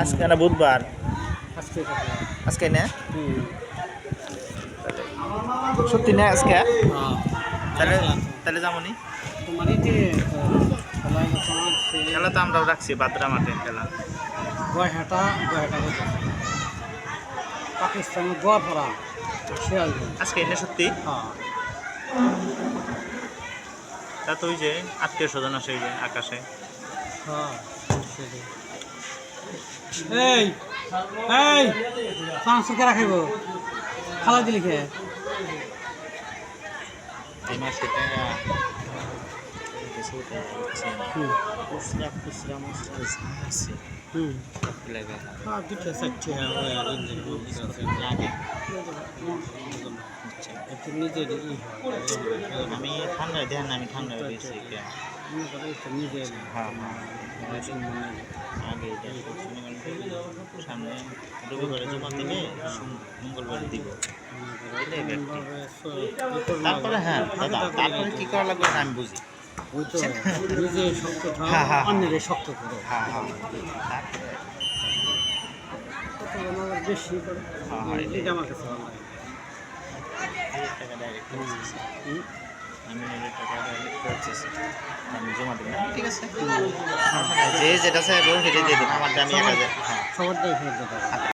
আজকে না বুধবার, আজকে আজকে না সত্যি না আজকে, তাহলে তাহলে যেমনই খেলা তো আমরাও রাখছি বাদরা মাঠে খেলা। গয়হাটা পাকিস্তানের গোয়াপাড়া সিরাজগঞ্জ আজকে এনে সত্যি তা তো ওই যে আত্মীয় স্বজন আসে ওই যে আকাশে। এই এই পাঁচশো কে রাখিব খালা দিলি খেয়ে এই মাসে টাকা খুচরা খুচরা আছে দুটো চারটে লাগে। নিজের আমি ঠান্ডায় দেন আমি ঠান্ডায় দিয়েছি নিজের হ্যাঁ আগে সামনে রবিবারে জমা দিলে মঙ্গলবারে দিব। তারপরে হ্যাঁ দাদা তারপরে কী করা লাগবে আমি বুঝি। নিজে শক্ত অন্যের শক্ত করো বেশি এটা আমার কাছে ভালো লাগে। আমি জমা দিই ঠিক আছে, যে যেটা চাইবো সেটা দিয়ে দেবো আমার দামি 1000। সবার